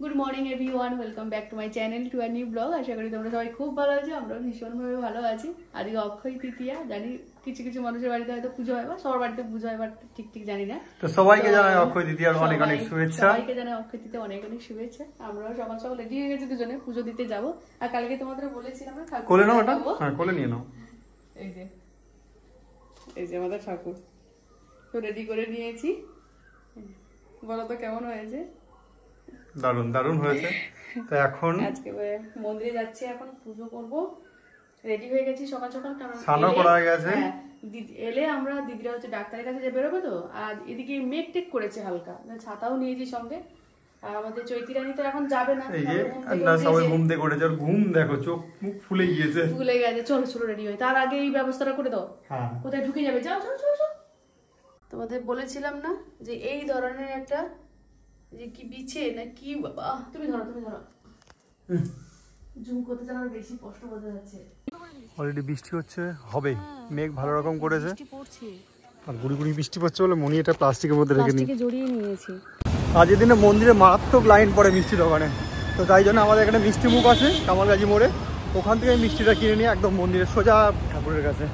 Good morning everyone, welcome back to my channel to a new blog. আশা করি তোমরা সবাই খুব ভালো আছো, আমরাও ভীষণভাবে ভালো আছি। আজকে অক্ষয় তৃতীয়া, জানি কিছু কিছু মানুষের বাড়িতে হয়তো পুজো হয় বা সবার বাড়িতে পুজো হয়, বাট ঠিক জানি না। তো সবাইকে জানাই অক্ষয় তৃতীয়ার অনেক অনেক শুভেচ্ছা। সবাইকে জানাই অক্ষয় তৃতীয়া অনেক অনেক শুভেচ্ছা। আমরাও সকাল সকাল রেডি হয়ে গেছি দুজনে পুজো দিতে যাবো। আর কালকে তোমাদের বলেছিলাম না ঠাকুর কোলে নাও, ওটা হ্যাঁ কোলে নিয়ে নাও। এই যে আমাদের ঠাকুর তো রেডি করে নিয়েছি। বলো তো কেমন হয়েছে? দারুণ দারুণ হয়েছে। তো এখন আজকে মন্দিরে যাচ্ছি, এখন পুজো করব। রেডি হয়ে গেছি সকাল সকাল, কারণ স্নানও করা হয়ে গেছে। এলে আমরা দিদিরা হচ্ছে ডাক্তারের কাছে যে বেরোবে, তো আর এদিকে মেঘ টেক করেছে হালকা, ছাতাও নিয়েছি সঙ্গে। আর আমাদের চৈতি রানী তো এখন যাবে না, এই যে না সবাই ঘুম থেকে উঠেছে, আর ঘুম দেখো চোখ মুখ ফুলে গিয়েছে। চলো চলো রেডি হই, তার আগে এই ব্যবস্থাটা করে দাও। হ্যাঁ, কোথায় ঢুকে যাবে, যাও চলো চলো চলো। তোমাদের বলেছিলাম না যে এই ধরনের একটা যে কি বিছে না কি, বাবা তুমি ধরো জুম করতে যেন বেশি কষ্ট বোঝা যাচ্ছে। অলরেডি বৃষ্টি হচ্ছে, হবে মেঘ ভালো রকম করেছে, বৃষ্টি পড়ছে আর গুড়ি গুড়ি বৃষ্টি পড়ছে বলে মনি এটা প্লাস্টিকের মধ্যে রেখে নিই, জড়িয়ে নিয়েছি। আজকের দিনে মন্দিরে মারাত্মক লাইন পড়ে মিষ্টি দোকানে, তো তাই জন্য আমাদের এখানে মিষ্টি মুখ আছে কামালগাজি মোড়ে, ওখান থেকে মিষ্টিটা কিনে নিয়ে একদম মন্দিরে সোজা ঠাকুরের কাছে।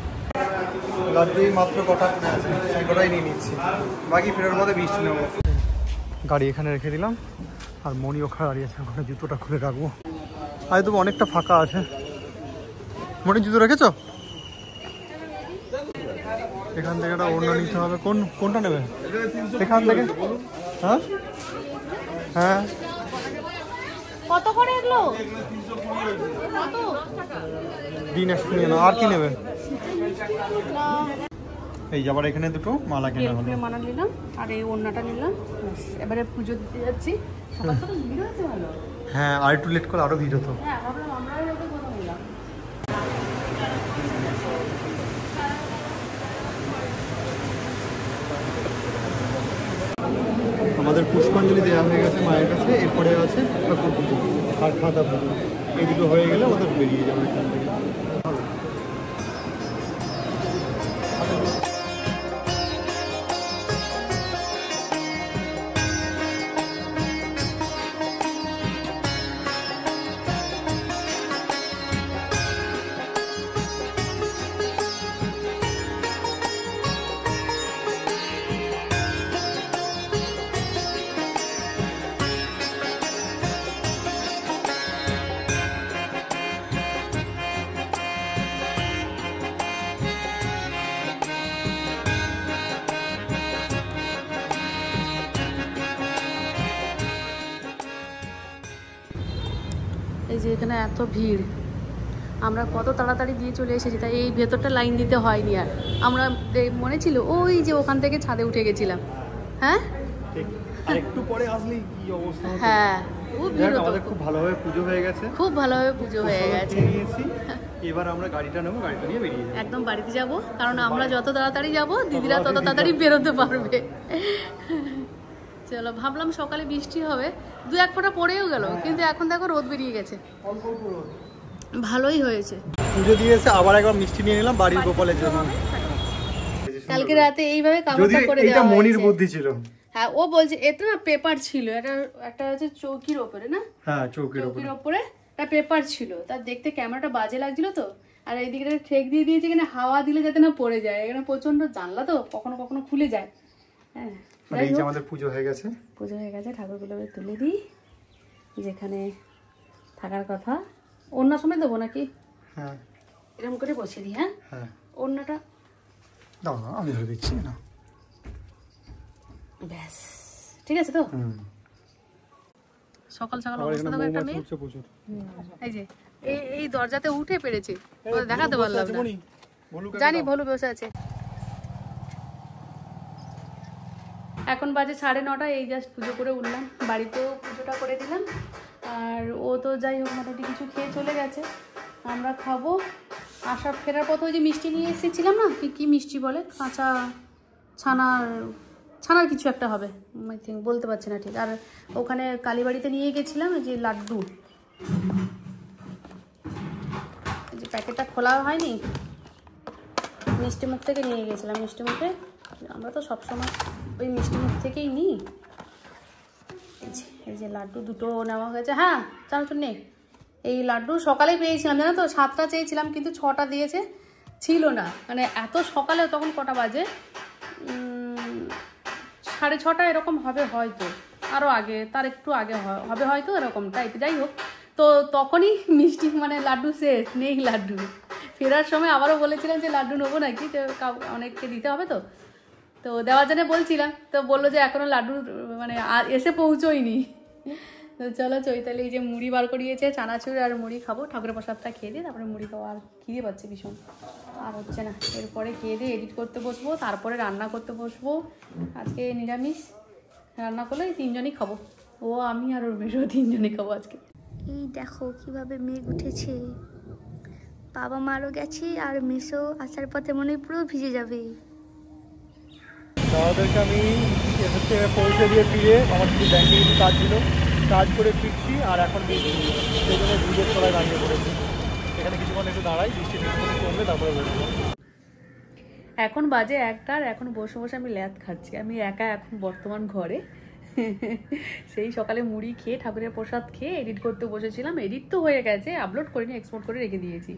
লাড্ডুই মাত্র কটা আছে সেই কটাই নিয়ে নিচ্ছি, বাকি ফেরার মধ্যে মিষ্টি নেবো। গাড়ি এখানে রেখে দিলাম, আর মনি ওখানে দাঁড়িয়ে আছে, ওখানে জুতোটা খুলে রাখবো। আজ তো অনেকটা ফাঁকা আছে। মনি জুতো রেখেছ? এখান থেকে একটা ওড়না নিতে হবে। কোনটা নেবে এখান থেকে? হ্যাঁ হ্যাঁ, কত করে এগুলো? দিন একটু নিয়ে নাও। আর কি নেবে? এই আবার এখানে দুটো মালা কেনা হলো। মালা নিলাম আর এই ওড়নাটা নিলাম, এবারে পুজো দিতে যাচ্ছি। সকাল সকাল ভিড় হয়েছে ভালো। হ্যাঁ, আর একটু লেট করলে আরো ভিড় হতো। হ্যাঁ, ভাবলাম আমরাই হয়তো কথা বললাম। আমাদের পুষ্পাঞ্জলি দেওয়া হয়ে গেছে মায়ের কাছে, এরপরে আছে ঠাকুর পুজো আর খাতা পুজো। এই দুটো হয়ে গেলে আমাদের বেরিয়ে যাবে এখান থেকে। এই যে এখানে এত ভিড়, আমরা কত তাড়াতাড়ি দিয়ে চলে এসেছি, তাই এই ভেতরটা লাইন দিতে হয়নি। আর আমরা মনে ছিল ওই যে ওখান থেকে ছাদে উঠে গেছিলাম। হ্যাঁ, আর একটু পরে আসলে কি অবস্থা হতো। হ্যাঁ, খুব ভিড় হতো। আমাদের খুব ভালোভাবে পুজো হয়ে গেছে, খুব ভালোভাবে পুজো হয়ে গেছে। এবার আমরা গাড়িটা নেবো, গাড়িটা নিয়ে বেরিয়ে যাবো, একদম বাড়িতে যাব, কারণ আমরা যত তাড়াতাড়ি যাব দিদিরা তত তাড়াতাড়ি বেরোতে পারবে। চলো, ভাবলাম সকালে বৃষ্টি হবে, দু এক ফোঁটা পড়েও গেল, কিন্তু এখন দেখো রোদ বেরিয়ে গেছে, ভালোই হয়েছে। পুজো দিয়ে এসে আবার একবার মিষ্টি নিয়ে নিলাম বাড়ির গোপালের জন্য। কালকে রাতে এইভাবে কামড়টা করে দেওয়া হয়েছে। মনির বুদ্ধি ছিল। হ্যাঁ, ও বলছে এটা না পেপার ছিল, এটা একটা হচ্ছে চৌকির ওপরে না। হ্যাঁ, চৌকির ওপরে একটা পেপার ছিল, তার দেখতে ক্যামেরাটা বাজে লাগছিল তো, আর এইদিকে ঠেক দিয়ে দিয়েছে, এখানে হাওয়া দিলে যাতে না পড়ে যায়, এখানে প্রচন্ড জানলা তো কখনো কখনো খুলে যায়। হ্যাঁ, এই যে আমাদের পুজো হয়ে গেছে। পুজো হয়ে গেছে, ঠাকুরগুলো তুলে দিই যেখানে থাকার কথা। ওড়না সময় দেবো নাকি? হ্যাঁ, এরকম করে বসিয়ে দিই। হ্যাঁ হ্যাঁ, ওড়নাটা দাও না, আমি ধরে দিচ্ছি না। ব্যাস ঠিক আছে তো। সকাল সকাল অবস্থা দেখো একটা মেয়ে, এই যে এই দরজাতে উঠে পেরেছে, দেখাতে পারলাম না, জানি ভলু বসে আছে। এখন বাজে 9:30, এই জাস্ট পুজো করে উঠলাম, বাড়িতেও পুজোটা করে দিলাম। আর ও তো যাই হোক মোটামুটি কিছু খেয়ে চলে গেছে, আমরা খাবো। আশা ফেরার পথে ওই যে মিষ্টি নিয়ে এসেছিলাম না, কি মিষ্টি বলে, কাঁচা ছানার কিছু একটা হবে, আই থিঙ্ক, বলতে পারছি না ঠিক। আর ওখানে কালীবাড়িতে নিয়ে গেছিলাম এই যে লাড্ডু, এই যে প্যাকেটটা খোলা হয়নি, মিষ্টি মুখ থেকে নিয়ে গেছিলাম। মিষ্টি মুখে আমরা তো সবসময় ওই মিষ্টি মুখ থেকেই নিই। এই যে লাড্ডু দুটো নেওয়া হয়েছে। হ্যাঁ চানাচুর নেই। এই লাড্ডু সকালে পেয়েছিলাম জানো তো, 7টা চেয়েছিলাম কিন্তু 6টা দিয়েছে, ছিল না। মানে এত সকালে, তখন কটা বাজে, 6:30 এরকম হবে হয়তো, আরও আগে, তার একটু আগে হবে হয়তো এরকম টাইপ। যাই হোক, তো তখনই মিষ্টি মানে লাড্ডু শেষ, নেই লাড্ডু। ফেরার সময় আবারও বলেছিলাম যে লাড্ডু নেবো নাকি, তো অনেককে দিতে হবে তো, তো দেওয়ার জন্য বলছিলাম, তো বললো যে এখনও লাড্ডু মানে এসে পৌঁছোয়নি। তো চলো চৈতালি এই যে মুড়ি বার করিয়েছে, চানাচুর আর মুড়ি খাবো, ঠাকুরের প্রসাদটা খেয়ে দিয়ে তারপরে মুড়ি খাবো। আর খিদে পাচ্ছে ভীষণ, আর হচ্ছে না। এরপরে খেয়ে দিয়ে এডিট করতে বসবো, তারপরে রান্না করতে বসবো। আজকে নিরামিষ রান্না করলে এই 3জনই খাবো, ও আমি আর ওর মেশো 3জনই খাবো আজকে। এই দেখো কিভাবে মেঘ উঠেছে, বাবা মারও গেছে আর মেশো আসার পথে মনে হয় পুরো ভিজে যাবে। দাদাদেরকে আমি পৌঁছে দিয়ে ফিরে আমার কিছু ব্যাংকে কিছু কাজ ছিল, কাজ করে ফিরছি। আর এখন বৃষ্টি, সেই জন্য ব্রিজের তলায় দাঁড়িয়ে পড়েছি। এখানে কিছুক্ষণ একটু দাঁড়াই, বৃষ্টি কিছুক্ষণ কমবে তারপরে বেরোবো। এখন বাজে 1টা, আর এখন বসে বসে আমি ল্যাদ খাচ্ছি। আমি একা এখন বর্তমান ঘরে। সেই সকালে মুড়ি খেয়ে ঠাকুরের প্রসাদ খেয়ে এডিট করতে বসেছিলাম। এডিট তো হয়ে গেছে, আপলোড করিনি, এক্সপোর্ট করে রেখে দিয়েছি।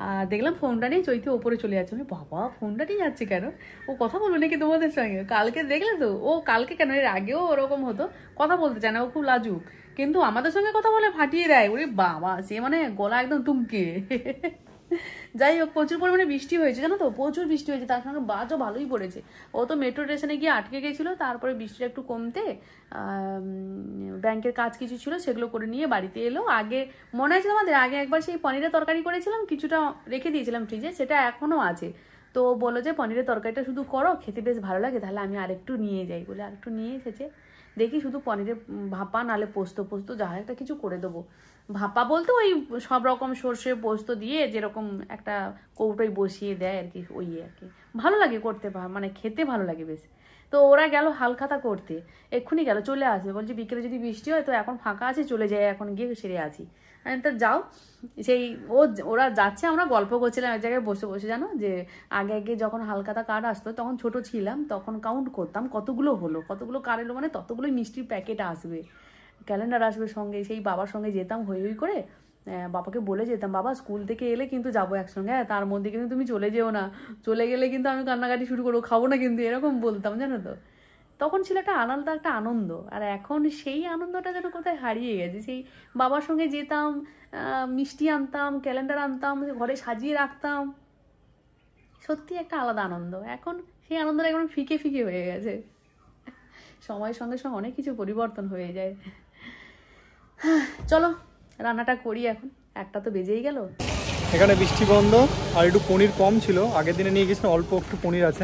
আর দেখলাম ফোনটা নিয়ে চৈতি ওপরে চলে যাচ্ছে। মানে বাবা ফোনটা নিয়ে যাচ্ছে কেন, ও কথা বলবে নাকি তোমাদের সঙ্গে? কালকে দেখলে তো, ও কালকে কেন, এর আগেও ওরকম হতো, কথা বলতে চায় না, ও খুব লাজুক, কিন্তু আমাদের সঙ্গে কথা বলে ফাটিয়ে দেয়। ওরে বাবা, সে মানে গলা একদম টুমকে। যাই হোক, প্রচুর পরিমাণে বৃষ্টি হয়েছে জানো তো, প্রচুর বৃষ্টি হয়েছে, তার সঙ্গে বাজও ভালোই পড়েছে। ও তো মেট্রো স্টেশনে গিয়ে আটকে গেছিলো, তারপরে বৃষ্টিটা একটু কমতে ব্যাংকের কাজ কিছু ছিল সেগুলো করে নিয়ে বাড়িতে এলো। আগে মনে আছে তোমাদের, আগে একবার সেই পনিরের তরকারি করেছিলাম, কিছুটা রেখে দিয়েছিলাম ফ্রিজে, সেটা এখনও আছে। তো বললো যে পনিরের তরকারিটা শুধু করো, খেতে বেশ ভালো লাগে, তাহলে আমি আরেকটু নিয়ে যাই বলে আরেকটু নিয়ে এসেছে। দেখি শুধু পনিরের ভাপা নালে পোস্ত যা একটা কিছু করে দেবো। ভাপা বলতে ওই সব রকম সর্ষে পোস্ত দিয়ে যেরকম একটা কৌটোয় বসিয়ে দেয় আর কি, ওই আর কি ভালো লাগে করতে, মানে খেতে ভালো লাগে বেশ। তো ওরা গেল হালখাতা করতে, এক্ষুনি গেল, চলে আসবে, বলছে বিকেলে যদি বৃষ্টি হয় তো এখন ফাঁকা আছে, চলে যায়, এখন গিয়ে সেরে আছি। আমি তো যাও, সেই ওরা যাচ্ছে, আমরা গল্প করছিলাম এক জায়গায় বসে বসে, জানো যে আগে যখন হালখাতা কার্ড আসতো, তখন ছোট ছিলাম, তখন কাউন্ট করতাম কতগুলো হলো, কতগুলো কার্ড এলো, মানে ততগুলোই মিষ্টির প্যাকেট আসবে, ক্যালেন্ডার আসবে সঙ্গে। সেই বাবার সঙ্গে যেতাম হই করে, বাবাকে বলে যেতাম, বাবা স্কুল থেকে এলে কিন্তু যাবো একসঙ্গে, হ্যাঁ তার মধ্যে কিন্তু তুমি চলে যেও না, চলে গেলে কিন্তু আমি কান্নাকাটি শুরু করবো, খাবো না কিন্তু, এরকম বলতাম জানো তো। তখন ছিল একটা আলাদা একটা আনন্দ, আর এখন সেই আনন্দটা যেন কোথায় হারিয়ে গেছে। সেই বাবার সঙ্গে যেতাম, মিষ্টি আনতাম, ক্যালেন্ডার আনতাম, ঘরে সাজিয়ে রাখতাম, সত্যি একটা আলাদা আনন্দ। এখন সেই আনন্দটা এখন ফিকে ফিকে হয়ে গেছে, সময়ের সঙ্গে সঙ্গে অনেক কিছু পরিবর্তন হয়ে যায়। চলো রান্নাটা করি এখন, 1টা তো বেজেই গেল। এখানে বৃষ্টি বন্ধ, আর একটু পনির কম ছিল, আগের দিনে নিয়ে গেছিলাম, অল্প একটু পনির আছে,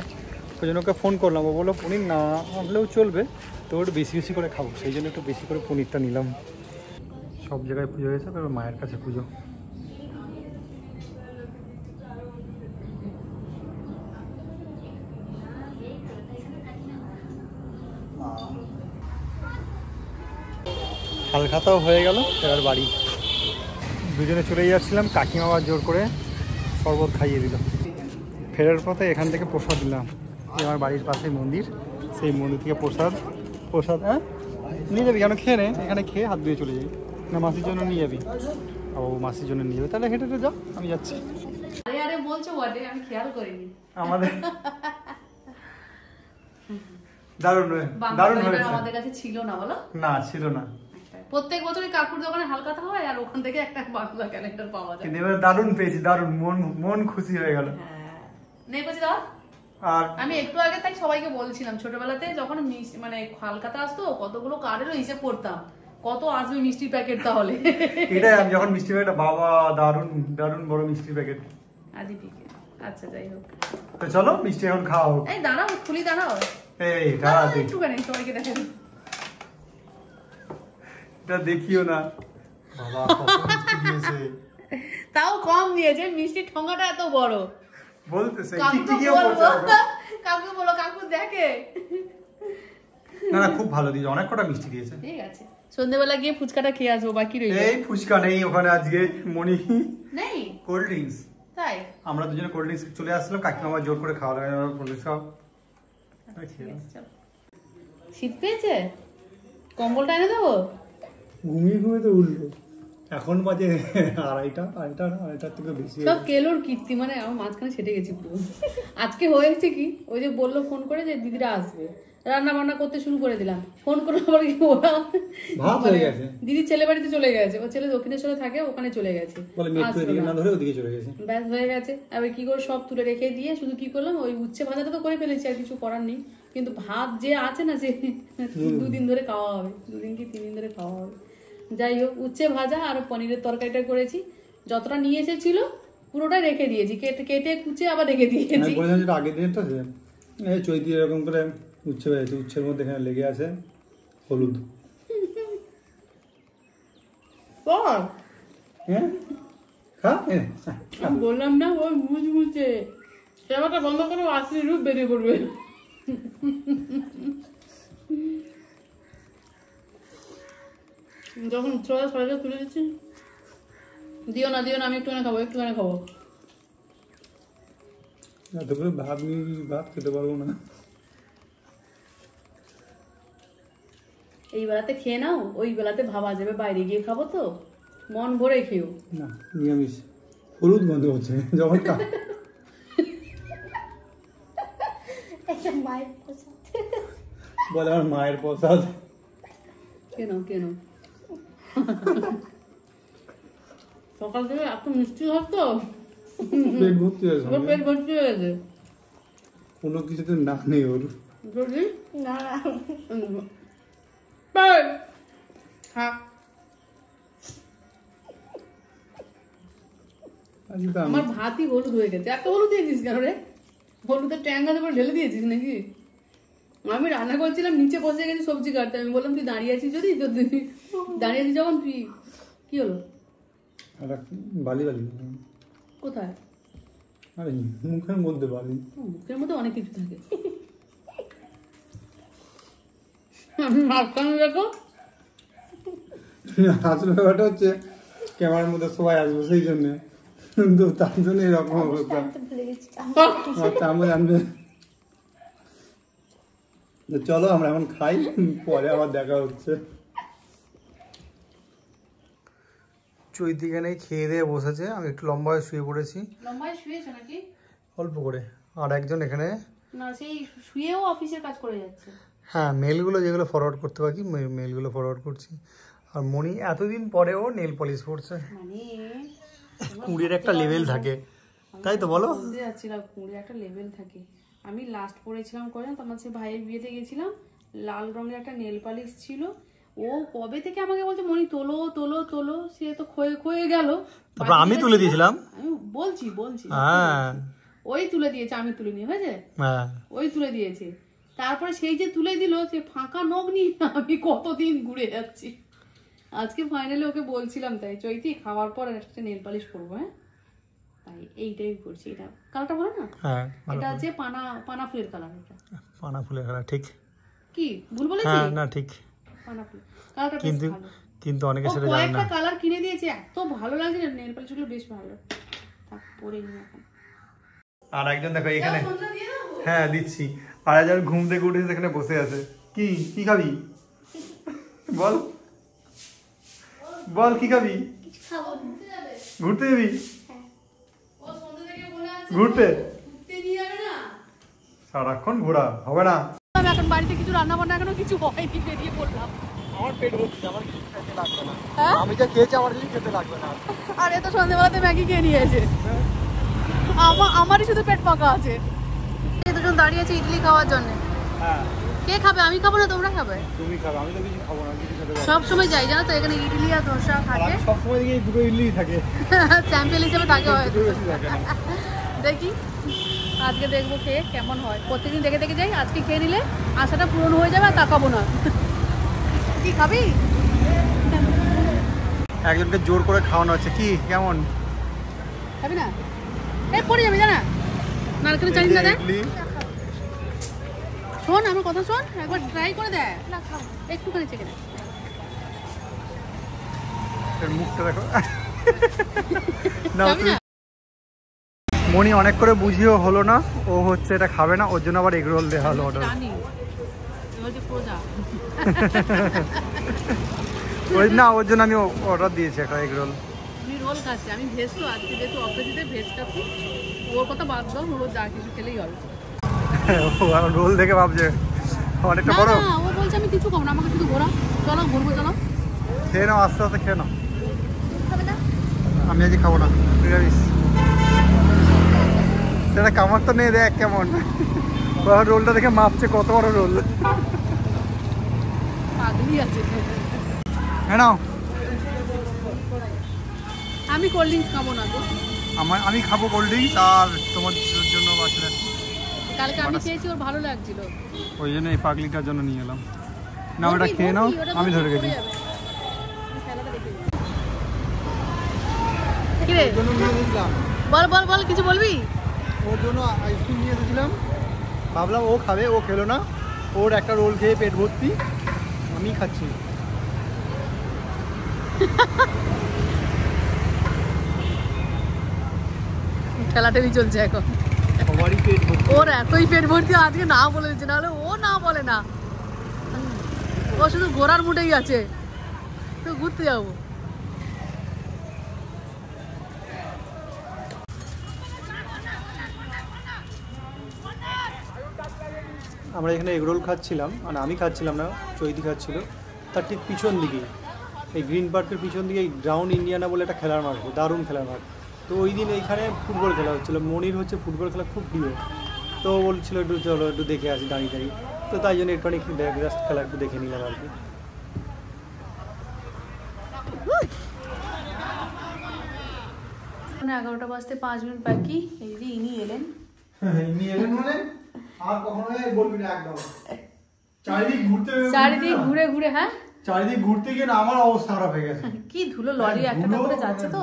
ওই জন্য ওকে ফোন করলাম, ও বললো পনির না আনলেও চলবে, তো একটু বেশি বেশি করে খাবো, সেই জন্য একটু বেশি করে পনিরটা নিলাম। সব জায়গায় পুজো হয়েছে, এবার মায়ের কাছে পুজো। হালখাতাও হয়ে গেল, এবার বাড়ি। দুজনে চলে যাচ্ছিলাম, কাকিমা আবার জোর করে শরবত খাইয়ে দিল। ফেরার পথে এখান থেকে প্রসাদ দিলাম, আমার বাড়ির পাশে মন্দির, সেই মন্দির থেকে প্রসাদ হ্যাঁ নিয়ে যাবি, কেন খেয়ে নে, এখানে খেয়ে হাত ধুয়ে চলে যাবি, না মাসির জন্য নিয়ে যাবি? ও মাসির জন্য নিয়ে যাবে, তাহলে হেঁটে হেঁটে যাও, আমি যাচ্ছি। আরে বলছো বটে, আমি খেয়াল করিনি। আমাদের দারুণ হয়েছে। আমাদের কাছে ছিল না, বলো না, ছিল না। প্রত্যেক বছরই কাকুর দোকানে হালখাতা হয়, আর ওখান থেকে একটা বাংলা ক্যালেন্ডার পাওয়া যায়। কিন্তু এবার দারুণ পেয়েছি, দারুণ, মন খুশি হয়ে গেল। নেই বলছি দাও। আর আমি একটু আগে তাই সবাইকে বলছিলাম, ছোটবেলাতে যখন মানে হালখাতা আসতো, কতগুলো কার্ডেরও হিসেব করতাম, কত আসবে মিষ্টির প্যাকেট, তাহলে এটাই আমি যখন মিষ্টি প্যাকেট, বাবা দারুণ বড় মিষ্টির প্যাকেট। আদি পিকে, আচ্ছা যাই হোক, তো চলো মিষ্টি এখন খাও। এই দাঁড়াও, খুলি দাঁড়াও, এই দাঁড়া, একটুখানি সবাইকে দেখা দিই, এটা দেখিও না বাবা, কত মিষ্টি দিয়েছে, তাও কম দিয়েছে, মিষ্টির ঠোঙাটা এত বড়, বলতেছে কাকু বলো, কাকু দেখে। না খুব ভালো দিয়েছে, অনেক কটা মিষ্টি দিয়েছে। ঠিক আছে, সন্ধ্যেবেলা গিয়ে ফুচকাটা খেয়ে আসবো, বাকি রইল। এই ফুচকা নেই ওখানে আজকে, মনি নেই কোল্ড ড্রিঙ্কস, তাই আমরা দুজনে কোল্ড ড্রিঙ্কস চলে আসলাম, কাকিমা আমার জোর করে খাওয়া লাগে, কোল্ড ড্রিঙ্কস খাও। শীত পেয়েছে, কম্বলটা এনে দেবো। ঘুমিয়ে তো উঠলো, এখন বাজে আড়াইটার থেকে বেশি। সব কেলোর কীর্তি, মানে আমার মাঝখানে ছেটে গেছি পুরো। আজকে হয়েছে কি, ওই যে বললো ফোন করে যে দিদিরা আসবে, রান্না বান্না করতে শুরু করে দিলাম। ফোন করে আবার কি ওরা ভাত হয়ে গেছে, দিদি ছেলে বাড়িতে চলে গেছে, ও ছেলে দক্ষিণেশ্বরে থাকে, ওখানে চলে গেছে, ব্যাস হয়ে গেছে। এবার কি করে সব তুলে রেখে দিয়ে শুধু কি করলাম, ওই উচ্ছে ভাজাটা তো করে ফেলেছি, আর কিছু করার নেই। কিন্তু ভাত যে আছে না, যে 2 দিন ধরে খাওয়া হবে, 2 দিন কি 3 দিন ধরে খাওয়া হবে। যাই হোক, উচ্ছে ভাজা আর পনিরের তরকারিটা করেছি। যতটা নিয়ে এসেছিল পুরোটাই রেখে দিয়েছি, কেটে কুচে আবার রেখে দিয়েছি। আগের দিন তো চৈতি এরকম করে উচ্ছে হয়েছে, উচ্ছের মধ্যে এখানে লেগে আছে হলুদ। বললাম না ওই মুচমুচে, সেবাটা বন্ধ করে আসলি রূপ বেরিয়ে পড়বে। যখন সরাসরি তুলে দিচ্ছি, দিও না আমি একটুখানি খাবো। এত করে ভাত খেতে পারবো না। এই বেলাতে খেয়ে নাও, ওই বেলাতে ভাবা যাবে বাইরে গিয়ে খাবো, তো মন ভরে খেও না। নিরামিষ হলুদ গন্ধ হচ্ছে যখন বলে আমার মায়ের প্রসাদ। কেন সকাল থেকে এত মিষ্টি ভাবতো, পেট ভর্তি হয়ে গেছে। কোনো কিছুতে না নেই ওর। আমার ভাতই হলুদ হয়ে গেছে। এত হলুদ দিয়েছিস কেন রে? হলুদের ট্যাঙ্গাতে করে ঢেলে দিয়েছিস নাকি? আমি রান্না করছিলাম, নিচে বসে গেছি সবজি কাটতে। আমি বললাম তুই দাঁড়িয়ে আছিস, যদি দাঁড়িয়ে আছিস যখন, তুই কি হলো? বালি কোথায়? আরে মুখের মধ্যে বালি। মুখের মধ্যে অনেক কিছু থাকে। মাঝখানে দেখো, আসলে ব্যাপারটা হচ্ছে ক্যামেরার মধ্যে সবাই আসবে, সেই জন্য কিন্তু তার জন্য এরকম অবস্থা। জানবে। চলো আমরা এখন খাই, পরে আবার দেখা হচ্ছে। চৈতিখানে খেয়ে দিয়ে বসেছে, আমি একটু লম্বা হয়ে শুয়ে পড়েছি। লম্বায় শুয়েছো নাকি? অল্প করে। আর একজন এখানে না, সেই শুয়েও অফিসের কাজ করে যাচ্ছে। হ্যাঁ, মেলগুলো যেগুলো ফরওয়ার্ড করতে পারি, মেলগুলো ফরওয়ার্ড করছি। আর মনি এতদিন পরেও নেল পলিশ পড়ছে। মানে কুড়ির একটা লেভেল থাকে, তাই তো বলো? বুঝতে যাচ্ছিলাম, কুড়ির একটা লেভেল থাকে। আমি লাস্ট পড়েছিলাম কজন, তোমার সে ভাইয়ের বিয়েতে গেছিলাম, লাল রঙের একটা নেল পালিশ ছিল। ও কবে থেকে আমাকে বলছে মনি তোলো, সে তো ক্ষয়ে গেল। তারপর আমি তুলে দিয়েছিলাম। আমি বলছি হ্যাঁ, ওই তুলে দিয়েছে, আমি তুলে নিয়ে হয়েছে। হ্যাঁ, ওই তুলে দিয়েছে। তারপরে সেই যে তুলে দিল, সে ফাঁকা নখ নিয়ে আমি কতদিন ঘুরে যাচ্ছি। আজকে ফাইনালি ওকে বলছিলাম, তাই চৈতি খাওয়ার পর একটা নেল পালিশ করবো। হ্যাঁ, তাই এইটাই করছি। এটা কালারটা বলো না? হ্যাঁ, এটা হচ্ছে পানা ফুলের কালার। এটা পানা ফুলের কালার, ঠিক কি ভুল বলেছি? হ্যাঁ, না ঠিক। পানা ফুল কালারটা বেশ ভালো, কিন্তু অনেকে সেটা জানে না। কয়েকটা কালার কিনে দিয়েছে, এত ভালো লাগছে না, নেল পালিশগুলো বেশ ভালো। তারপরে এখন আর একজন দেখো এখানে, হ্যাঁ দিচ্ছি। আর একজন ঘুম থেকে উঠে এখানে বসে আছে। কি খাবি বল কি খাবি? ঘুরতে যাবি? ঘুরতে সারাক্ষণ ঘোরা হবে না। এখন বাড়িতে কিছু রান্না বান্না এখনো কিছু হয়নি, বেরিয়ে পড়লাম। আমার পেট ভর্তি, আমার কিছু খেতে লাগবে না। আমি যা খেয়েছি আমার কিছু খেতে লাগবে না। আর এত সন্ধ্যেবেলাতে ম্যাগি খেয়ে নিয়েছে। আমারই শুধু পেট ফাঁকা আছে। দুজন দাঁড়িয়ে আছে ইডলি খাওয়ার জন্য। হ্যাঁ, কে খাবে? আমি খাবো না তোমরা খাবে? তুমি খাবে, আমি তো কিছু খাবো না। সব সময় যাই জানো তো, এখানে ইডলি আর ধোসা থাকে। সব সময় দেখি দুটো ইডলি থাকে, স্যাম্পল হিসেবে থাকে হয়তো। বেশি থাকে না। দেখি আজকে দেখবো খেয়ে কেমন হয়। প্রত্যেকদিন দেখে যাই, আজকে খেয়ে নিলে আশাটা পূরণ হয়ে যাবে, আর তা খাবো না। কি খাবি? একজনকে জোর করে খাওয়ানো হচ্ছে। কি কেমন খাবি না? এই পড়ে যাবে জানা, নারকেলের চাটনি না দেয়। শোন আমার কথা শোন, একবার ট্রাই করে দেয়, একটুখানি চেখে দেয়। মুখটা দেখো না। মনি অনেক করে বুঝিয়েও হলো না, ও হচ্ছে এটা খাবে না, ওর জন্য আবার এগ রোল দেওয়া হলো অর্ডার। ওই না ওর জন্য আমি অর্ডার দিয়েছি একটা এগ রোল। আমি রোল খাচ্ছি, আমি ভেজ তো আজকে যেহেতু অপোজিটে ভেজ খাচ্ছি, ওর কথা বাদ দাও, ও যা কিছু খেলেই হবে। রোল দেখে ভাবছে অনেকটা বড়। না ও বলছে আমি কিছু খাবো না, আমাকে শুধু ঘোরা, চলো ঘুরবো চলো। খেয়ে নাও, আস্তে আস্তে খেয়ে নাও। আমি আজ খাবো না, নিরামিষ। সেটা কামার তো নেই, দেখ কেমন রোলটা দেখে মাপছে কত বড় রোল। পাগলি আছে। হ্যাঁ নাও। আমি কোল্ড ড্রিঙ্কস খাবো না তো। আমি খাবো কোল্ড ড্রিঙ্কস, আর তোমার জন্য বাচ্চারা কালকে আমি খেয়েছি, ওর ভালো লাগছিল, ওই জন্য এই পাগলিটার জন্য নিয়ে এলাম। না ওটা খেয়ে নাও, আমি ধরে গেছি। কিরে ওর জন্য নিয়ে দিলাম। বল বল বল, কিছু বলবি? ওর জন্য আইসক্রিম নিয়ে দিয়েছিলাম, ভাবলাম ও খাবে, ও খেলো না। ওর একটা রোল খেয়ে পেট ভর্তি, আমি খাচ্ছি। ঠেলাঠেলি চলছে এখন, সবারই পেট ভর্তি। ওর এতই পেট ভর্তি আজকে না বলে দিচ্ছে, নাহলে ও না বলে না, ও শুধু ঘোরার মুডেই আছে, তো ঘুরতে যাবো। আমরা এখানে এগরোল খাচ্ছিলাম, মানে আমি খাচ্ছিলাম না, চৈতি খাচ্ছিল। তার ঠিক পিছন দিকেই, এই গ্রিন পার্কের পিছন দিকে গ্রাউন্ড ইন্ডিয়ানা বলে একটা খেলার মাঠ, দারুণ খেলার মাঠ। তো ওই দিন এইখানে ফুটবল খেলা হচ্ছিলো, মনির হচ্ছে ফুটবল খেলা খুব প্রিয়। তো বলছিল একটু চলো একটু দেখে আসি দাঁড়িয়ে দাঁড়িয়ে। তো তাই জন্য একটু জাস্ট খেলা একটু দেখে নিলাম আর কি। 11টা বাজতে 5 মিনিট বাকি, এই যে ইনি এলেন। ইনি এলেন মানে আর কখনো বলবি না একদম। চারিদিক ঘুরে ঘুরে, হ্যাঁ চারিদিক ঘুরতে গিয়ে আমার অবস্থা খারাপ হয়ে গেছে। কি ধুলো, লরি একটা করে যাচ্ছে তো,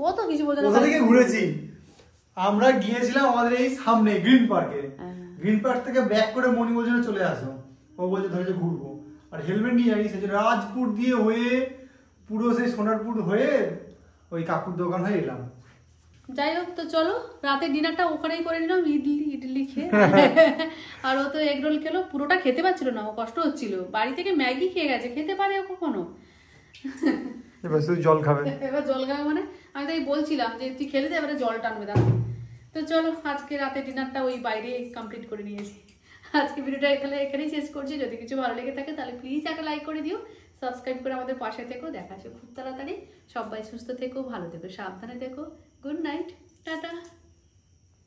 ও তো কিছু বোঝে না। কোথা থেকে ঘুরেছি আমরা, গিয়েছিলাম আমাদের এই সামনে গ্রিন পার্কে। গ্রিন পার্ক থেকে ব্যাক করে মনি বলছিল চলে আসো, ও বলছে ধরেছে ঘুরবো, আর হেলমেট নিয়ে জানিস রাজপুর দিয়ে হয়ে পুরো সেই সোনারপুর হয়ে ওই কাকুর দোকান হয়ে এলাম। যাই হোক, তো চলো রাতের ডিনারটা ওখানেই করে নিলাম, ইডলি খেয়ে। আর ও তো এগ রোল খেলো, পুরোটা খেতে পারছিল না, ও কষ্ট হচ্ছিল। বাড়ি থেকে ম্যাগি খেয়ে গেছে, খেতে পারে ও কখনো। এবার শুধু জল খাবে, এবার জল খাবে মানে আমি তাই বলছিলাম যে তুই খেলে দে, এবারে জল টানবে দাও। তো চলো আজকে রাতে ডিনারটা ওই বাইরে কমপ্লিট করে নিয়েছি। আজকে ভিডিওটা এখানেই শেষ করছি। যদি কিছু ভালো লেগে থাকে তাহলে প্লিজ একটা লাইক করে দিও, সাবস্ক্রাইব করে আমাদের পাশে থেকো। দেখা আসবে খুব তাড়াতাড়ি। সবাই সুস্থ থেকো, ভালো থেকো, সাবধানে থেকো। Good night, tata.